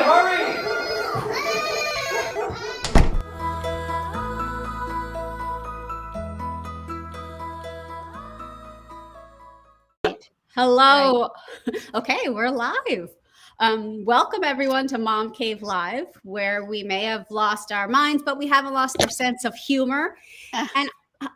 hurry! Hello. Okay, we're live. Welcome everyone to Mom Cave Live, where we may have lost our minds, but we haven't lost our sense of humor. And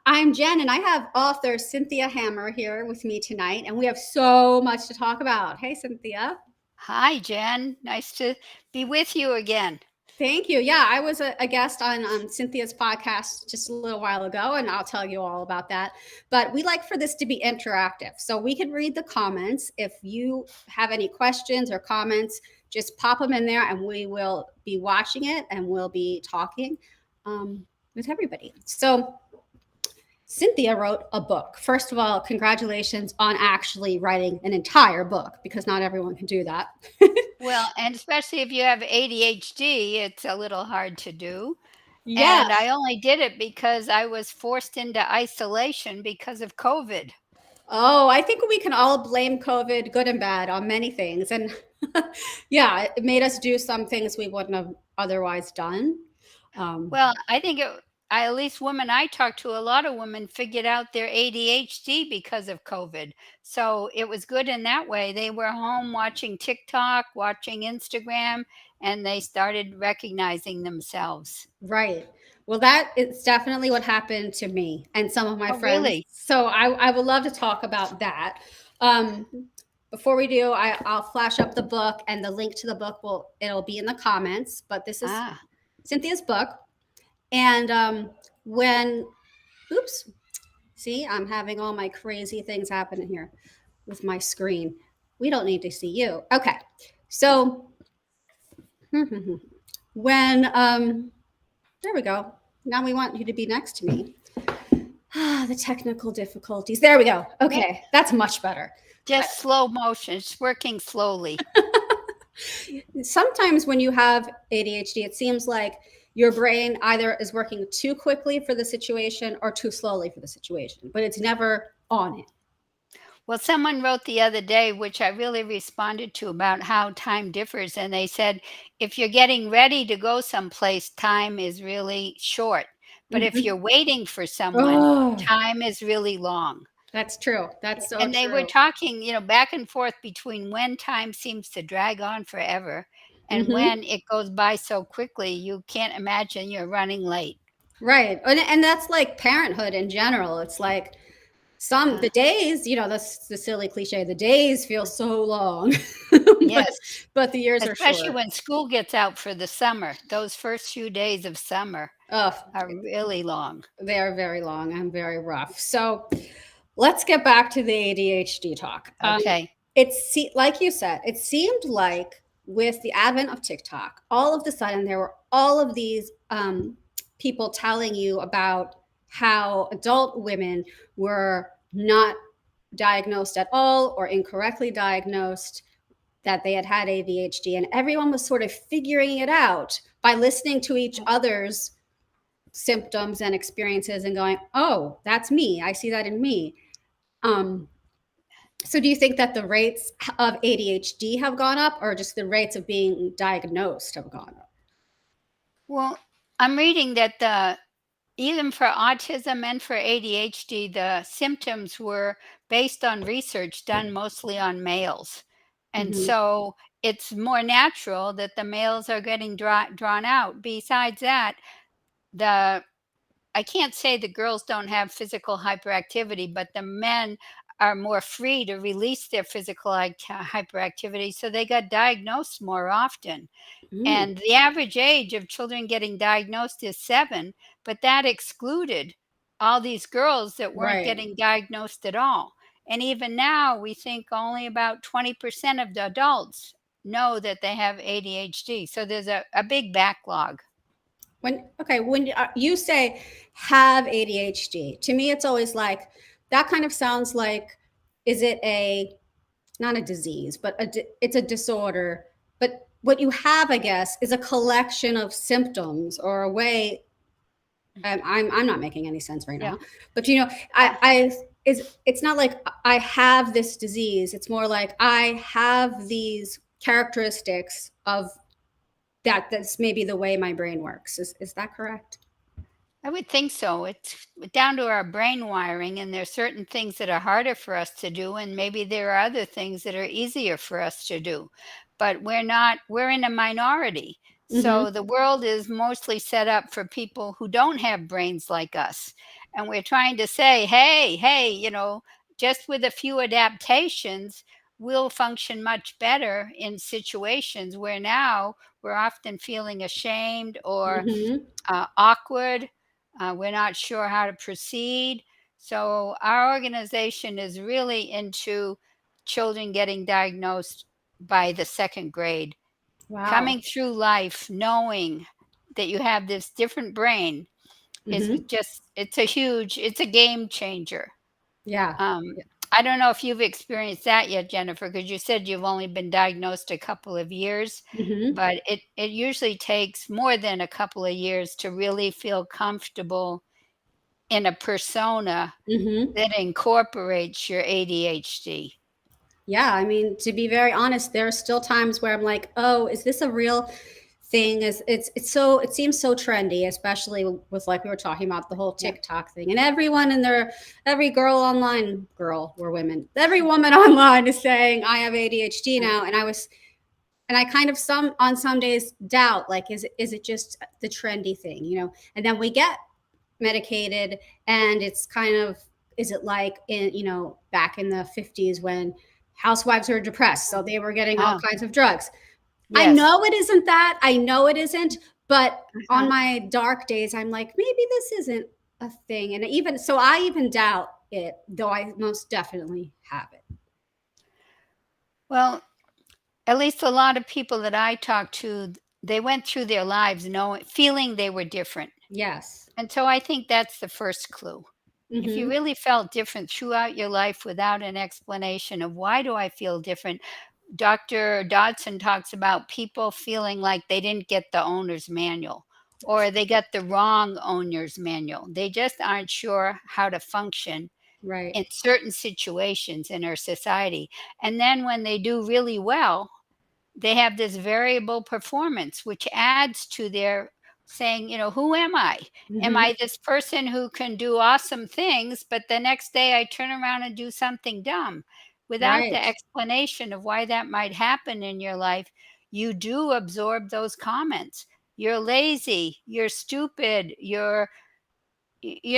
I'm Jen, and I have author Cynthia Hammer here with me tonight, and we have so much to talk about. Hey, Cynthia. Hi, Jen. Nice to be with you again. Thank you. Yeah, I was a guest on Cynthia's podcast just a little while ago, and I'll tell you all about that. But we like for this to be interactive, so we can read the comments. If you have any questions or comments, just pop them in there, and we will be watching it, and we'll be talking with everybody. So Cynthia wrote a book. First of all, congratulations on actually writing an entire book, because not everyone can do that. Well, and especially if you have ADHD, it's a little hard to do. Yeah. And I only did it because I was forced into isolation because of COVID. Oh, I think we can all blame COVID, good and bad, on many things. And yeah, it made us do some things we wouldn't have otherwise done. Well, I think at least women I talked to, a lot of women figured out their ADHD because of COVID. So it was good in that way. They were home watching TikTok, watching Instagram, and they started recognizing themselves. Right. Well, that is definitely what happened to me and some of my Oh, friends. really? So I would love to talk about that. Before we do, I'll flash up the book, and the link to the book it'll be in the comments. But this is Cynthia's book. And oops, see, I'm having all my crazy things happening here with my screen. We don't need to see you. Okay. So when, there we go. Now we want you to be next to me. The technical difficulties. There we go. Okay. That's much better. Just slow motion. It's working slowly. Sometimes when you have ADHD, it seems like your brain either is working too quickly for the situation or too slowly for the situation, but it's never on it. Well, someone wrote the other day, which I really responded to, about how time differs. And they said, if you're getting ready to go someplace, time is really short. But if you're waiting for someone, time is really long. That's true. That's so And they true. were talking, back and forth between when time seems to drag on forever and when it goes by so quickly, you can't imagine you're running late. Right. And that's like parenthood in general. It's like the days, that's the silly cliche, the days feel so long. Yes. But the years are short. Especially when school gets out for the summer. Those first few days of summer are really long. They are very long and very rough. So let's get back to the ADHD talk. Okay. Like you said, it seemed like with the advent of TikTok, all of a sudden there were all of these people telling you about how adult women were not diagnosed at all or incorrectly diagnosed, that they had ADHD, and everyone was sort of figuring it out by listening to each other's symptoms and experiences and going, oh, that's me. I see that in me. So do you think that the rates of ADHD have gone up, or just the rates of being diagnosed have gone up? Well, I'm reading that even for autism and for ADHD, the symptoms were based on research done mostly on males. And so it's more natural that the males are getting drawn out. Besides that, I can't say the girls don't have physical hyperactivity, but the men are more free to release their physical hyperactivity, so they got diagnosed more often. And the average age of children getting diagnosed is 7, but that excluded all these girls that weren't getting diagnosed at all. And even now, we think only about 20% of the adults know that they have ADHD. So there's a big backlog. When you say have ADHD, to me, it's always like, that kind of sounds like, is it not a disease, but it's a disorder. But what you have, I guess, is a collection of symptoms or a way. I'm not making any sense right now, but it's not like I have this disease. It's more like I have these characteristics of that's maybe the way my brain works. Is that correct? I would think so. It's down to our brain wiring, and there's certain things that are harder for us to do, and maybe there are other things that are easier for us to do. But we're in a minority. Mm-hmm. So the world is mostly set up for people who don't have brains like us. And we're trying to say, hey, just with a few adaptations, we'll function much better in situations where now we're often feeling ashamed or Mm-hmm. awkward. We're not sure how to proceed. So, our organization is really into children getting diagnosed by the second grade. Wow. Coming through life knowing that you have this different brain is Mm-hmm. just, it's a game changer. Yeah. Um, I don't know if you've experienced that yet, Jennifer, because you said you've only been diagnosed a couple of years, Mm-hmm. but it usually takes more than a couple of years to really feel comfortable in a persona Mm-hmm. that incorporates your ADHD. Yeah, I mean, to be very honest, there are still times where I'm like, "Oh, is this a real thing?" Is it seems so trendy, especially with like we were talking about the whole Yeah. TikTok thing, and every girl online, girl, we're women, every woman online is saying I have ADHD Yeah. now, and I kind of some days doubt like is it just the trendy thing, and then we get medicated, and it's kind of, is it like in, back in the 50s when housewives were depressed, so they were getting all Oh, kinds of drugs. I yes. know it isn't that. I know it isn't. But on Uh-huh. my dark days, I'm like, maybe this isn't a thing. And even so, I even doubt it, though I most definitely have it. Well, at least a lot of people that I talk to, they went through their lives knowing feeling they were different. Yes. And so I think that's the first clue. If you Mm-hmm. really felt different throughout your life without an explanation of why do I feel different, Dr. Dodson talks about people feeling like they didn't get the owner's manual or they got the wrong owner's manual. They just aren't sure how to function Right. in certain situations in our society. And then when they do really well, they have this variable performance, which adds to their saying, who am I? Am Mm-hmm. I this person who can do awesome things, but the next day I turn around and do something dumb? Without the Right. explanation of why that might happen in your life, you do absorb those comments. You're lazy, you're stupid, you're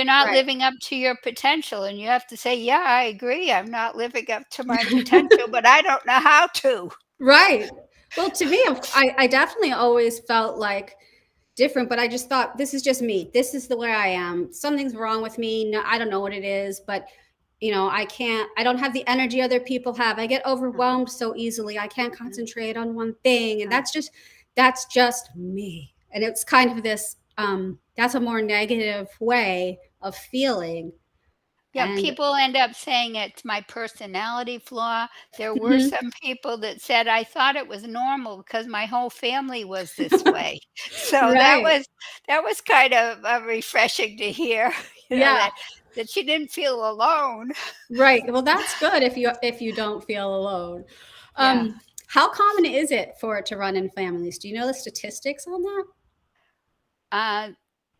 not Right. living up to your potential, and you have to say, "Yeah, I agree. I'm not living up to my potential, but I don't know how to." Right. Well, to me, I definitely always felt like different, but I just thought, this is just me. This is the way I am. Something's wrong with me. No, I don't know what it is, but I don't have the energy other people have. I get overwhelmed so easily. I can't Mhm. concentrate on one thing. And Uh, that's just me. And it's kind of this, that's a more negative way of feeling. yeah, And people end up saying it's my personality flaw. There were Mhm. some people that said, "I thought it was normal because my whole family was this way." So Right. that was kind of, refreshing to hear, Yeah. that she didn't feel alone. Right. Well, that's good if you don't feel alone. Yeah. How common is it for it to run in families? Do you know the statistics on that? Uh,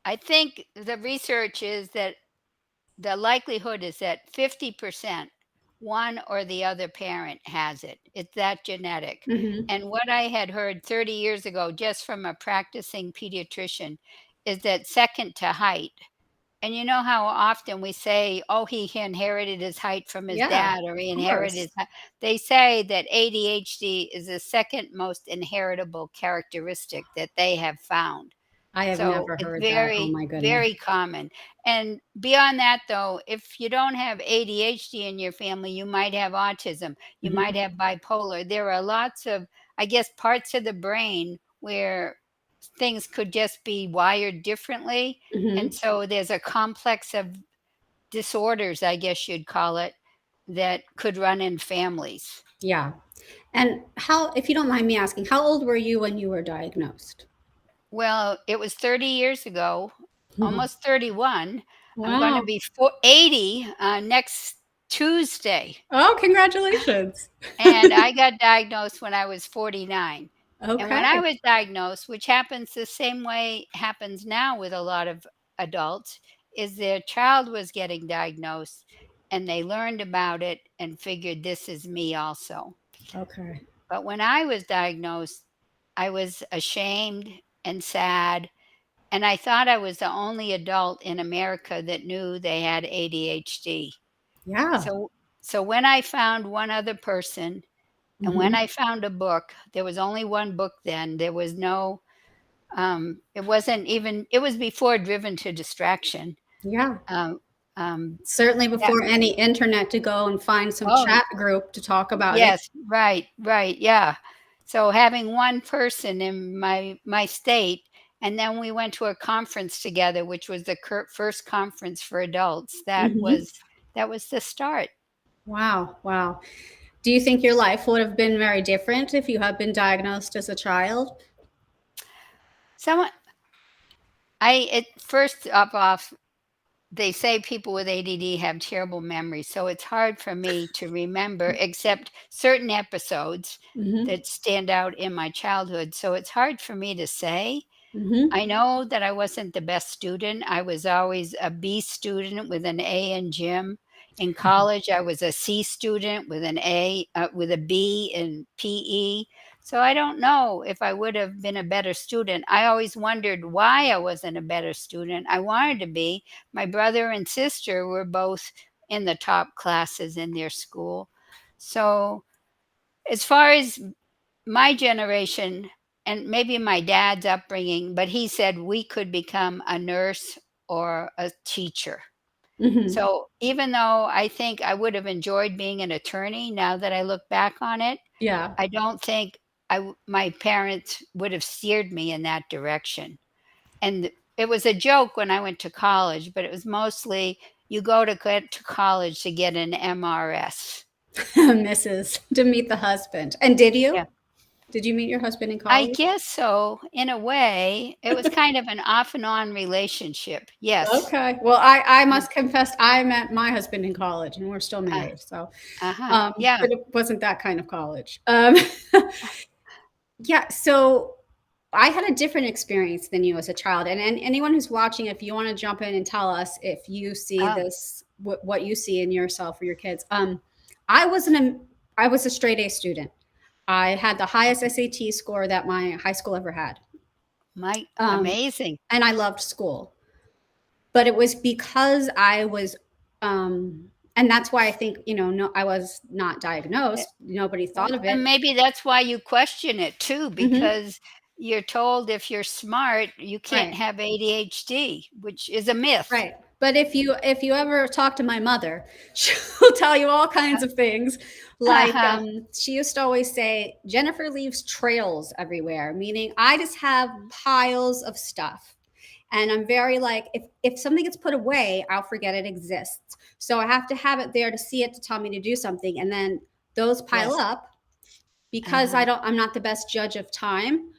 I think the research is that the likelihood is that 50% one or the other parent has it. It's that genetic. Hmm. And what I had heard 30 years ago, just from a practicing pediatrician, is that second to height. And you know how often we say, oh, he inherited his height from his Yeah, dad, or he of inherited course. his height. They say that ADHD is the second most inheritable characteristic that they have found. I have So never it's heard that. Oh very, my goodness. very common. And beyond that, though, if you don't have ADHD in your family, you might have autism, you might Hmm. have bipolar. There are lots of, I guess, parts of the brain where things could just be wired differently. And Hmm. so there's a complex of disorders, I guess you'd call it, that could run in families. Yeah. And if you don't mind me asking, how old were you when you were diagnosed? Well, it was 30 years ago, almost 31. I'm gonna Wow. be 80, next Tuesday, Oh, congratulations. and I got diagnosed when I was 49. And when I Okay. was diagnosed, which happens the same way happens now with a lot of adults, is their child was getting diagnosed and they learned about it and figured this is me also. Okay. But when I was diagnosed, I was ashamed and sad, and I thought I was the only adult in America that knew they had ADHD. Yeah. So so when I found one other person and when Hmm. I found a book, there was only one book then. There was no it wasn't even it was before Driven to Distraction. Yeah. Um um Certainly that before any internet to go and find some oh, chat group to talk about it. yes, right, right, yeah. So having one person in my state, and then we went to a conference together, which was the first conference for adults. Hmm. That was the start. Wow. Wow. Do you think your life would have been very different if you had been diagnosed as a child? Someone I it first up off they say people with ADD have terrible memory, so it's hard for me to remember except certain episodes Hmm. that stand out in my childhood. So it's hard for me to say. Hmm. I know that I wasn't the best student. I was always a B student with an A in gym. In college, I was a C student with an A, with a B in PE. So I don't know if I would have been a better student. I always wondered why I wasn't a better student. I wanted to be. My brother and sister were both in the top classes in their school. So as far as my generation and maybe my dad's upbringing, but he said we could become a nurse or a teacher. Hmm. So even though I think I would have enjoyed being an attorney, now that I look back on it, Yeah. I don't think my parents would have steered me in that direction. And it was a joke when I went to college, but it was mostly you get to college to get an MRS. Mrs. to meet the husband. And did you? Yeah. Did you meet your husband in I college? guess so, in a way. It was kind of an off and on relationship. Yes. Okay. Well, I Mm, must confess, I met my husband in college, and we're still uh, married. So, uh-huh. Yeah. but it wasn't that kind of college. Yeah. So I had a different experience than you as a child, and anyone who's watching, if you want to jump in and tell us if you see Oh, this, what you see in yourself or your kids. I wasn't a, I was a straight A student. I had the highest SAT score that my high school ever had. my Um, amazing. and I loved school. But it was because I was, and that's why I think, no, I was not Eh, diagnosed. Nobody thought well, of and it. maybe that's why you question it too, Hmm. because you're told if you're smart, you can't Right. have ADHD, which is a myth. Right. But if you ever talk to my mother, she'll tell you all kinds of things. Like Uh-huh. she used to always say, Jennifer leaves trails everywhere, meaning I just have piles of stuff. And I'm very like, if something gets put away, I'll forget it exists. So I have to have it there to see it to tell me to do something. And then those pile Yes. up because Uh-huh. I'm not the best judge of time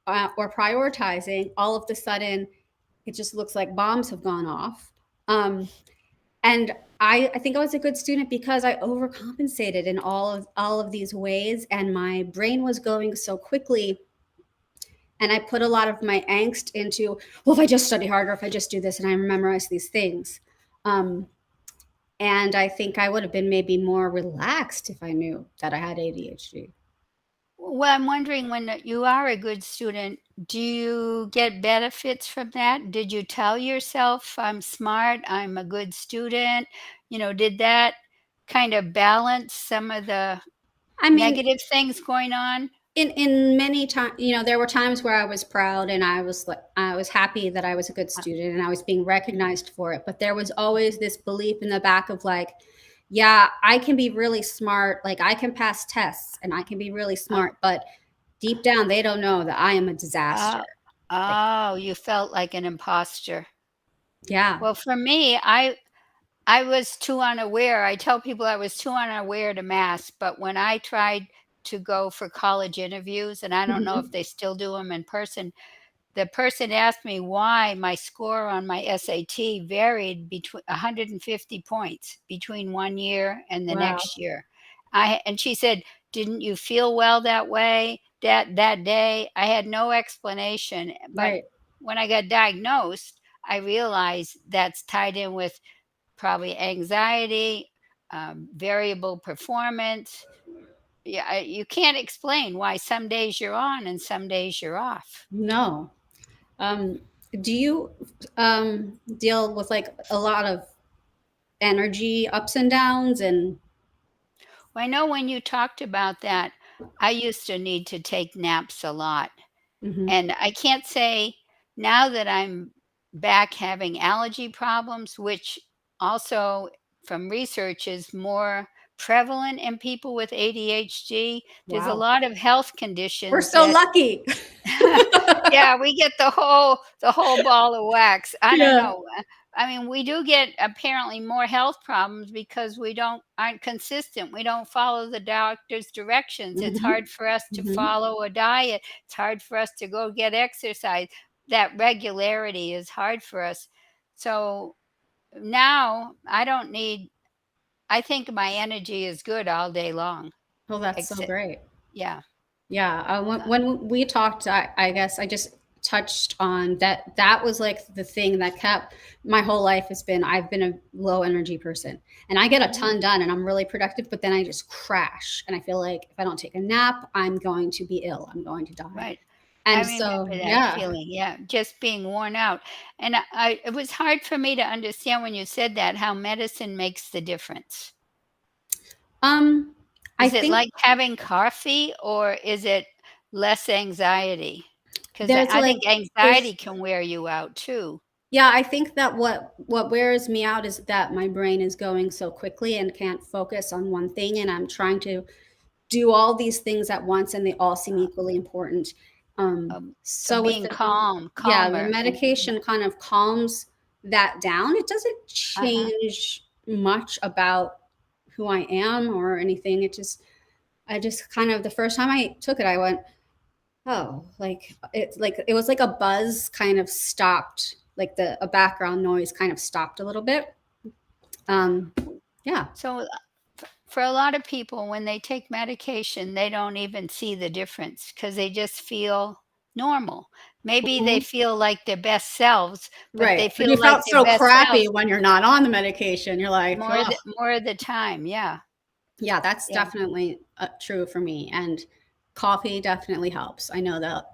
or prioritizing. All of the sudden, it just looks like bombs have gone off. Um, and I think I was a good student because I overcompensated in all of these ways, and my brain was going so quickly. And I put a lot of my angst into, well, if I just study harder, if I just do this, and I memorize these things. Um, and I think I would have been maybe more relaxed if I knew that I had ADHD. Well, I'm wondering when you are a good student, do you get benefits from that? Did you tell yourself, I'm smart, I'm a good student? Did that kind of balance some of the I mean, negative things going on? in many times, there were times where I was proud and I was happy that I was a good Uh, student and I was being recognized for it. But there was always this belief in the back of like, yeah, I can be really smart, like I can pass tests and I can be really uh, smart, but deep down they don't know that I am a disaster. oh, Like, oh, you felt like an imposter. yeah. Well, for me, I was too unaware. I tell people I was too unaware to mask, but when I tried to go for college interviews, and I don't know if Mhm. they still do them in person, the person asked me why my score on my SAT varied between 150 points between one year and the Wow. next year. And she said, "Didn't you feel well that way?" that day. I had no explanation, but Right. when I got diagnosed, I realized that's tied in with probably anxiety, variable performance. Yeah, you can't explain why some days you're on and some days you're off. No. Um, do you deal with like a lot of energy ups and downs and Well, I know when you talked about that, I used to need to take naps a lot. mhm. And I can't say now that I'm back having allergy problems, which also from research is more prevalent in people with ADHD. There's a Wow. lot of health We're conditions so that lucky. yeah, we get the whole ball of wax. I don't Yeah. know. I mean, we do get apparently more health problems because we aren't consistent. We don't follow the doctor's directions. It's Mhm. hard for us to Mhm. follow a diet. It's hard for us to go get exercise. That regularity is hard for us. So now I don't need I think my energy is good all day long. Oh, that's so Except great. yeah. Yeah, Uh, when we talked, I guess I just touched on that. That was like the thing that kept my whole life has been I've been a low energy person, and I get a mhm, ton done, and I'm really productive. But then I just crash, and I feel like if I don't take a nap, I'm going to be ill. I'm going to die. right. I And remember so, that yeah, feeling, yeah, just being worn out, and it was hard for me to understand when you said that, how medicine makes the difference. um, I Is it think like having coffee, or is it less anxiety? 'Cause there's I like think anxiety this. can wear you out too. Yeah, I think that what wears me out is that my brain is going so quickly and can't focus on one thing, and I'm trying to do all these things at once and they all seem equally important. So So with being the yeah, the calmer and medication kind of calms that down. It doesn't uh-huh. change much about who I am or anything. I just kind of the first time I took it, I went, oh, like it was like a buzz kind of stopped, like a background noise kind of stopped a little bit. Um, yeah. So, for a lot of people, when they take medication, they don't even see the difference because they just feel normal. Maybe they Mhm. feel like their best selves, but Right. they But you feel like felt their so best crappy selves when you're not on the medication. You're like, oh, more of the time. Yeah, yeah, that's yeah. definitely true for me. And coffee definitely helps. I know that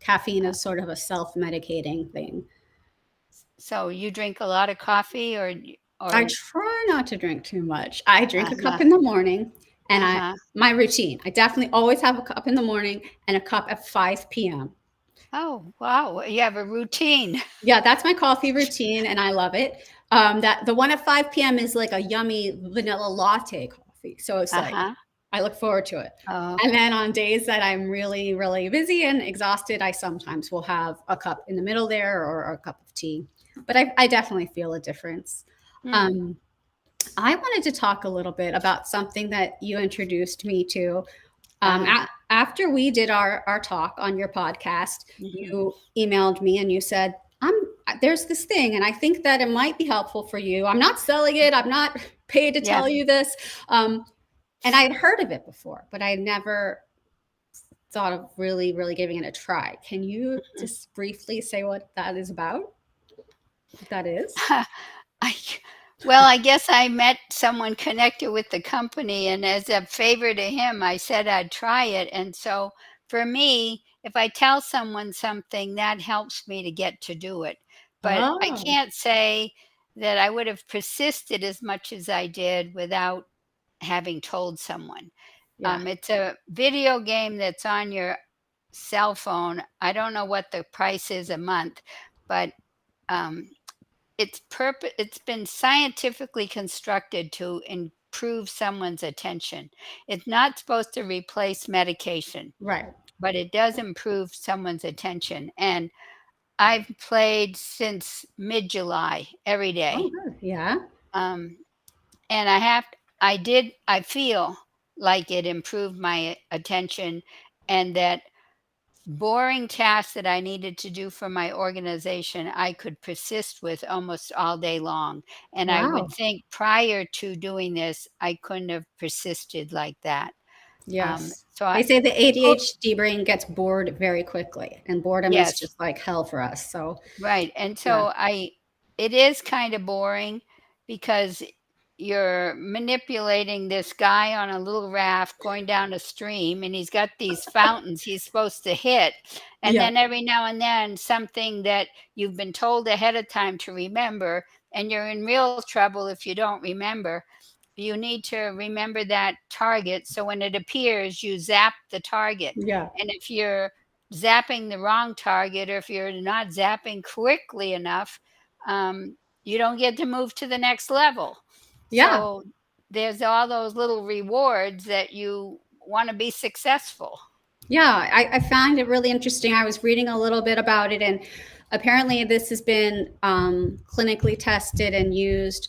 caffeine Uh, is sort of a self-medicating thing. so you drink a lot of coffee, I or try not to drink too much. I drink a uh-huh, cup in the morning, and I uh-huh. my routine. I definitely always have a cup in the morning and a cup at 5 p.m. Oh, wow, you have a routine. Yeah, that's my coffee routine, and I love it. That the one at 5 p.m. is like a yummy vanilla latte coffee. So it's like Uh-huh. I look forward to it. Oh, And then on days that I'm really, really busy and exhausted, I sometimes will have a cup in the middle there or a cup of tea. But I definitely feel a difference. hmm, Um, I wanted to talk a little bit about something that you introduced me to. uh-huh, After we did our talk on your podcast, mhm. you emailed me and you said, there's this thing, and I think that it might be helpful for you. I'm not selling it. I'm not paid to Yeah. tell you this. Um, and I had heard of it before, but I never thought of really, really giving it a try. Can you just briefly say what that is about? What that is? I well, I guess I met someone connected with the company, and as a favor to him, I said I'd try it, and so, for me, if I tell someone something, that helps me to get to do it, but I Oh, can't say that I would have persisted as much as I did without having told someone. yeah. It's a video game that's on your cell phone. I don't know what the price is a month, but, um it's been scientifically constructed to improve someone's attention. It's not supposed to replace medication, Right. but it does improve someone's attention, and I've played since mid-July every Oh, day, good. Yeah. um, and I feel like it improved my attention, and that boring tasks that I needed to do for my organization, I could persist with almost all day long. And I would Wow. think prior to doing this, I couldn't have persisted like that. Yes. So They I say the oh, ADHD brain gets bored very quickly, and boredom is yes. just like hell for us. So, Right, and yeah. so I it is kinda boring because you're manipulating this guy on a little raft going down a stream, and he's got these fountains he's supposed to hit, and Yeah. then every now and then something that you've been told ahead of time to remember, and you're in real trouble if you don't remember. You need to remember that target, so when it appears, you zap the target, Yeah. and if you're zapping the wrong target, or if you're not zapping quickly enough, you don't get to move to the next level. Yeah. So there's all those little rewards that you want to be successful. Yeah. I find it really interesting. I was reading a little bit about it, and apparently, this has been clinically tested and used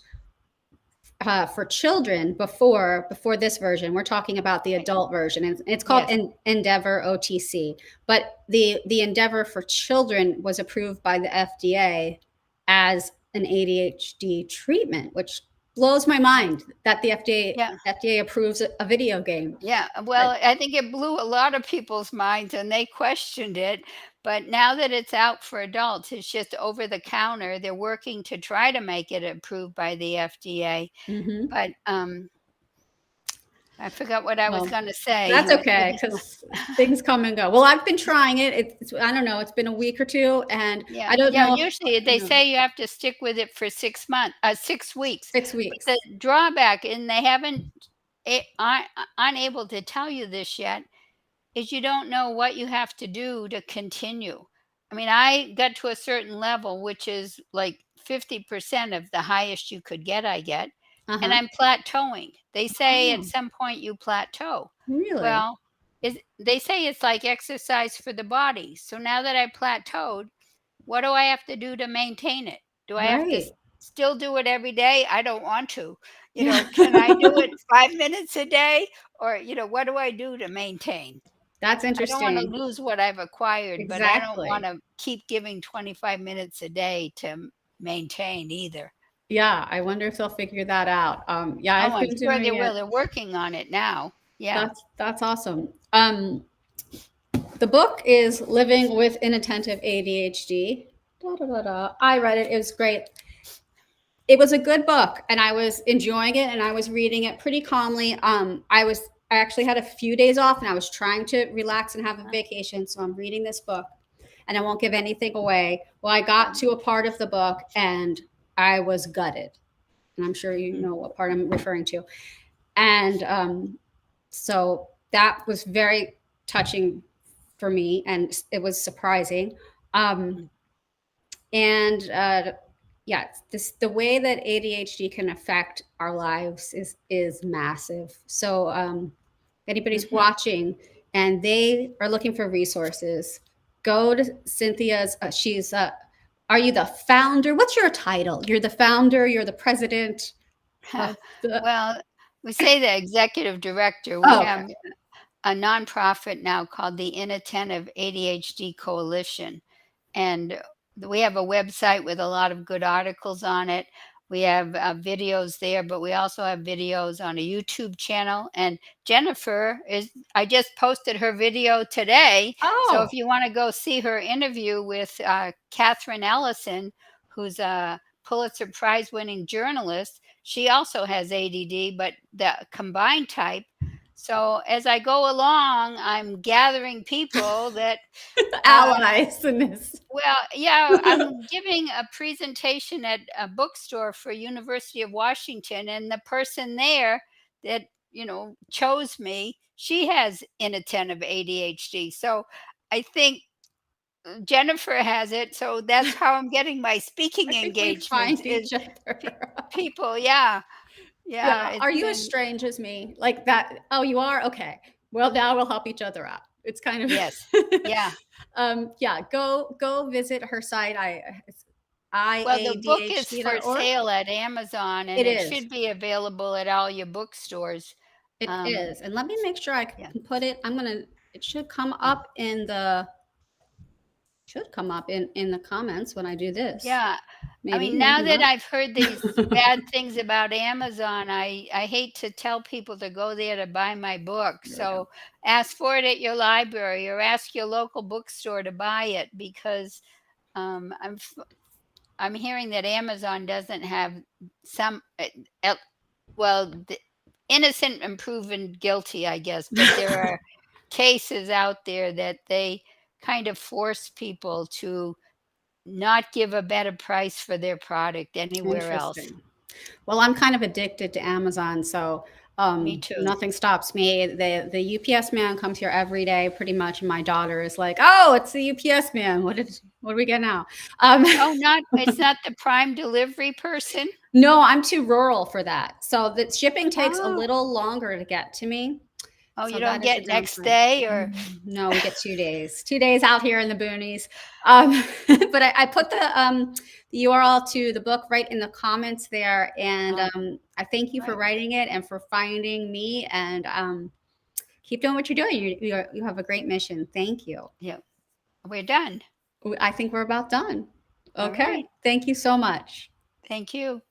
for children before this version. We're talking about the Right. adult version, and it's called Yes. Endeavor OTC. But the Endeavor for children was approved by the FDA as an ADHD treatment, which blows my Right. mind that the FDA Yeah. FDA approves a video game. Yeah, But well, I think it blew a lot of people's minds and they questioned it, but now that it's out for adults, it's just over the counter. They're working to try to make it approved by the FDA, mhm. but, I forgot what I was Well, gonna say. that's What okay did you because things come and go. Well, I've been trying it. It's I don't know. It's been a week or two, and Yeah, I don't yeah, know if usually they you know say you have to stick with it for 6 weeks, 6 weeks. but the drawback, and they haven't unable to tell you this yet, is you don't know what you have to do to continue. I mean, I got to a certain level, which is like 50% of the highest you could get, I get, Uh and huh. I'm plateauing. They say at Oh, some point you plateau. really? Well, they say it's like exercise for the body. So now that I plateaued, what do I have to do to maintain it? Do I have to Right. still do it every day? I don't want to. Yeah. Can I do it 5 minutes a day? Or, what do I do to maintain? That's I don't wanna interesting. lose what I've acquired, but I don't Exactly. wanna keep giving 25 minutes a day to maintain either. Yeah, I wonder if they'll figure that out. Yeah, Oh, I've I'm been sure they doing it. will. They're working on it now. Yeah. That's awesome. The book is Living with Inattentive ADHD. Da, da, da, da. I read it. It was great. It was a good book, and I was enjoying it, and I was reading it pretty calmly. I actually had a few days off, and I was trying to relax and have a vacation, so I'm reading this book, and I won't give anything away. Well, I got Um, to a part of the book, and I was gutted, and I'm sure you mm, know what part I'm referring to. And so that was very touching for me, and it was surprising. Um, mm, and yeah, this the way that ADHD can affect our lives is massive. So if anybody's mhm. watching and they are looking for resources, go to Cynthia's. She's are you the founder? What's your title? You're the founder. You're the president of the. Well, we say the executive director. We Oh, okay. have a nonprofit now called the Inattentive ADHD Coalition. And we have a website with a lot of good articles on it. We have videos there, but we also have videos on a YouTube channel. And I just posted her video today. So if Oh, you want to go see her interview with Catherine Ellison, who's a Pulitzer Prize winning journalist, she also has ADD, but the combined type. So as I go along, I'm gathering people that uh, allies in this. well, yeah, I'm giving a presentation at a bookstore for University of Washington, and the person there that, chose me, she has inattentive ADHD. So I think Jennifer has it. So that's how I'm getting my I speaking think we engagements find is each other. people. Yeah. Yeah. Yeah. Are It's you as been, strange as me? Like that? Oh, you are? Okay. Well, now we'll help each other out. It's kind of yes. Yeah. yeah, go visit her site. It's Well, the book is for iadhd.org. sale at Amazon, and It it is. should be available at all your bookstores. It Um, is. And let me make sure I yeah. can put it. It should come Mm. up in the Should come up in the comments when I do this. Yeah. Maybe, I mean, now maybe that not. I've heard these bad things about Amazon, I hate to tell people to go there to buy my book. There we go. So ask for it at your library or ask your local bookstore to buy it, because um, I'm I'm hearing that Amazon doesn't have some well, innocent and proven guilty, I guess, but there are cases out there that they kind of force people to not give a better price for their product anywhere else. Interesting. Well, I'm kind of addicted to Amazon, so Me too. nothing stops me. The UPS man comes here every day, pretty much. And my daughter is like, "Oh, it's the UPS man. What do we get now?" Um, Oh, it's not the prime delivery person? no, I'm too rural for that. So the shipping takes a Oh. little longer to get to me. Oh, So you don't that is a get next downside. day or No, we get 2 days. 2 days out here in the boonies. But I put the URL to the book right in the comments there, and Oh, I thank you for right. writing it and for finding me. And keep doing what you're doing. You have a great mission. Thank you. Yeah. We're done. I think we're about done. All Okay. right. Thank you so much. Thank you.